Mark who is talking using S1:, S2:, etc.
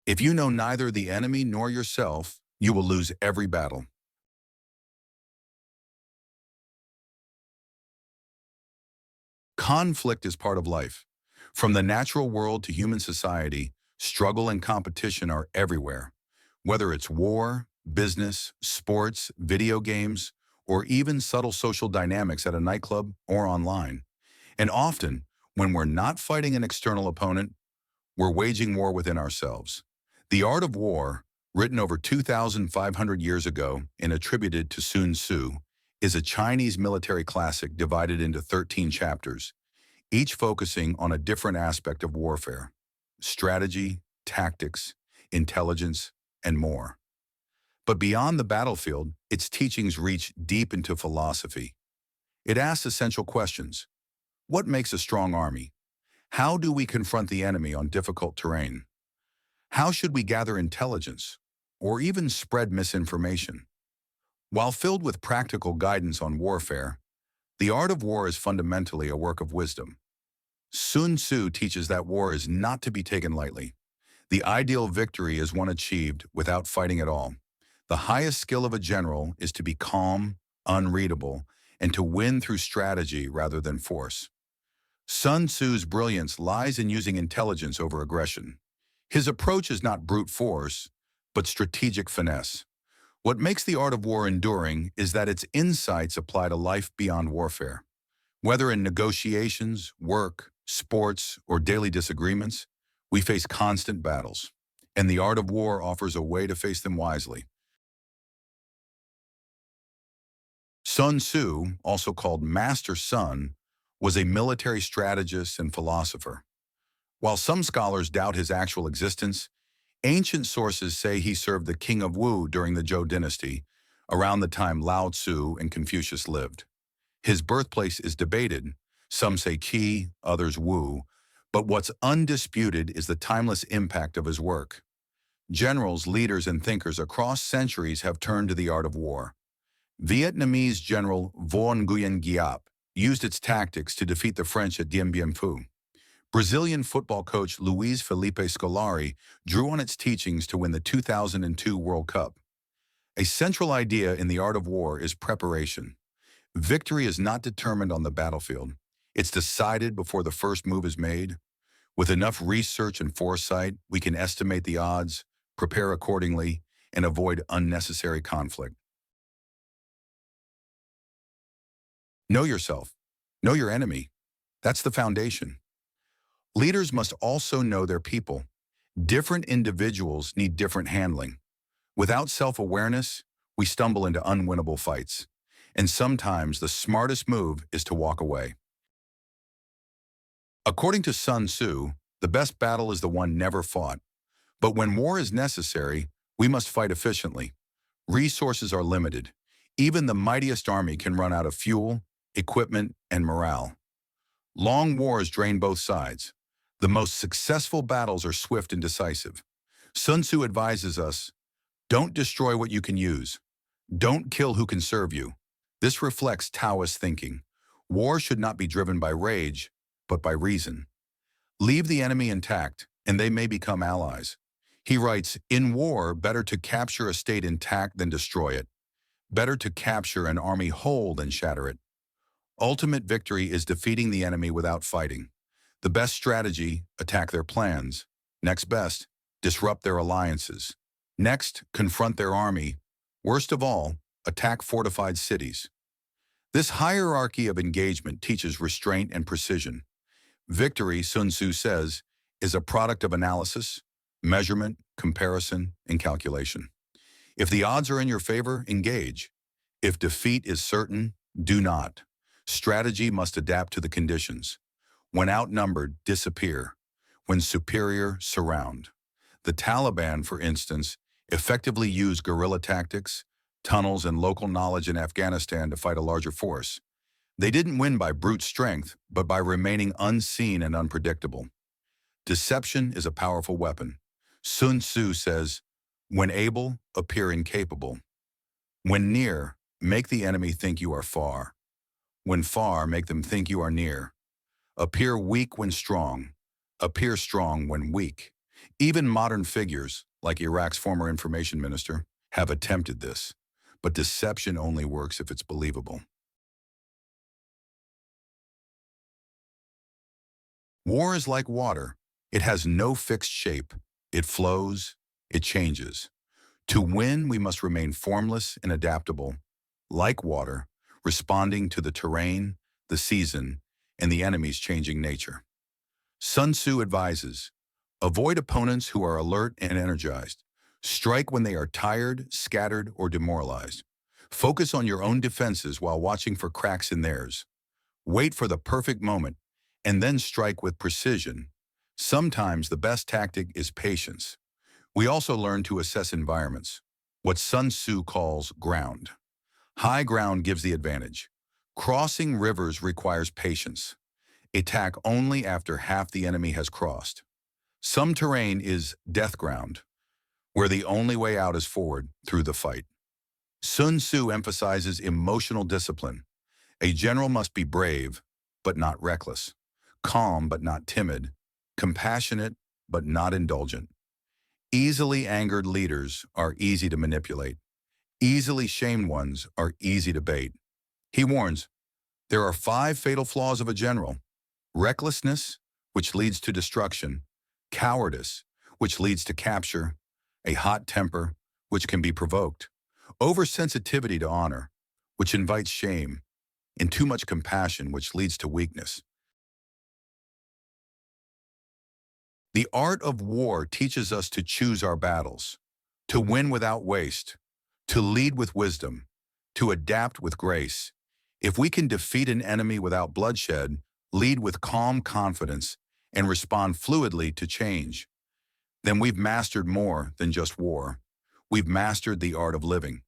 S1: If you know neither the enemy nor yourself, you will lose every battle. Conflict is part of life. From the natural world to human society, struggle and competition are everywhere. Whether it's war, business, sports, video games, or even subtle social dynamics at a nightclub or online. And often, when we're not fighting an external opponent, we're waging war within ourselves. The Art of War, written over 2,500 years ago and attributed to Sun Tzu, is a Chinese military classic divided into 13 chapters, each focusing on a different aspect of warfare: strategy, tactics, intelligence, and more. But beyond the battlefield, its teachings reach deep into philosophy. It asks essential questions. What makes a strong army? How do we confront the enemy on difficult terrain? How should we gather intelligence or even spread misinformation? While filled with practical guidance on warfare, the art of war is fundamentally a work of wisdom. Sun Tzu teaches that war is not to be taken lightly. The ideal victory is one achieved without fighting at all. The highest skill of a general is to be calm, unreadable, and to win through strategy rather than force. Sun Tzu's brilliance lies in using intelligence over aggression. His approach is not brute force, but strategic finesse. What makes the art of war enduring is that its insights apply to life beyond warfare. Whether in negotiations, work, sports, or daily disagreements, we face constant battles, and the art of war offers a way to face them wisely. Sun Tzu, also called Master Sun, was a military strategist and philosopher. While some scholars doubt his actual existence, ancient sources say he served the king of Wu during the Zhou dynasty, around the time Lao Tzu and Confucius lived. His birthplace is debated. Some say Qi, others Wu, but what's undisputed is the timeless impact of his work. Generals, leaders, and thinkers across centuries have turned to the art of war. Vietnamese General Vo Nguyen Giap used its tactics to defeat the French at Dien Bien Phu. Brazilian football coach Luiz Felipe Scolari drew on its teachings to win the 2002 World Cup. A central idea in the art of war is preparation. Victory is not determined on the battlefield. It's decided before the first move is made. With enough research and foresight, we can estimate the odds, prepare accordingly, and avoid unnecessary conflict. Know yourself. Know your enemy. That's the foundation. Leaders must also know their people. Different individuals need different handling. Without self-awareness, we stumble into unwinnable fights. And sometimes the smartest move is to walk away. According to Sun Tzu, the best battle is the one never fought. But when war is necessary, we must fight efficiently. Resources are limited. Even the mightiest army can run out of fuel, equipment, and morale. Long wars drain both sides. The most successful battles are swift and decisive. Sun Tzu advises us, don't destroy what you can use. Don't kill who can serve you. This reflects Taoist thinking. War should not be driven by rage, but by reason. Leave the enemy intact, and they may become allies. He writes, in war, better to capture a state intact than destroy it. Better to capture an army whole than shatter it. Ultimate victory is defeating the enemy without fighting. The best strategy, attack their plans. Next best, disrupt their alliances. Next, confront their army. Worst of all, attack fortified cities. This hierarchy of engagement teaches restraint and precision. Victory, Sun Tzu says, is a product of analysis, measurement, comparison, and calculation. If the odds are in your favor, engage. If defeat is certain, do not. Strategy must adapt to the conditions. When outnumbered, disappear. When superior, surround. The Taliban, for instance, effectively used guerrilla tactics, tunnels, and local knowledge in Afghanistan to fight a larger force. They didn't win by brute strength, but by remaining unseen and unpredictable. Deception is a powerful weapon. Sun Tzu says, when able, appear incapable. When near, make the enemy think you are far. When far, make them think you are near. Appear weak when strong. Appear strong when weak. Even modern figures, like Iraq's former information minister, have attempted this. But deception only works if it's believable. War is like water. It has no fixed shape. It flows, it changes. To win, we must remain formless and adaptable, like water, responding to the terrain, the season, and the enemy's changing nature. Sun Tzu advises, avoid opponents who are alert and energized. Strike when they are tired, scattered, or demoralized. Focus on your own defenses while watching for cracks in theirs. Wait for the perfect moment, and then strike with precision. Sometimes the best tactic is patience. We also learn to assess environments, what Sun Tzu calls ground. High ground gives the advantage. Crossing rivers requires patience. Attack only after half the enemy has crossed. Some terrain is death ground, where the only way out is forward through the fight. Sun Tzu emphasizes emotional discipline. A general must be brave, but not reckless, calm but not timid, compassionate but not indulgent. Easily angered leaders are easy to manipulate. Easily shamed ones are easy to bait. He warns, there are 5 fatal flaws of a general. Recklessness, which leads to destruction. Cowardice, which leads to capture. A hot temper, which can be provoked. Oversensitivity to honor, which invites shame. And too much compassion, which leads to weakness. The art of war teaches us to choose our battles, to win without waste, to lead with wisdom, to adapt with grace. If we can defeat an enemy without bloodshed, lead with calm confidence, and respond fluidly to change, then we've mastered more than just war. We've mastered the art of living.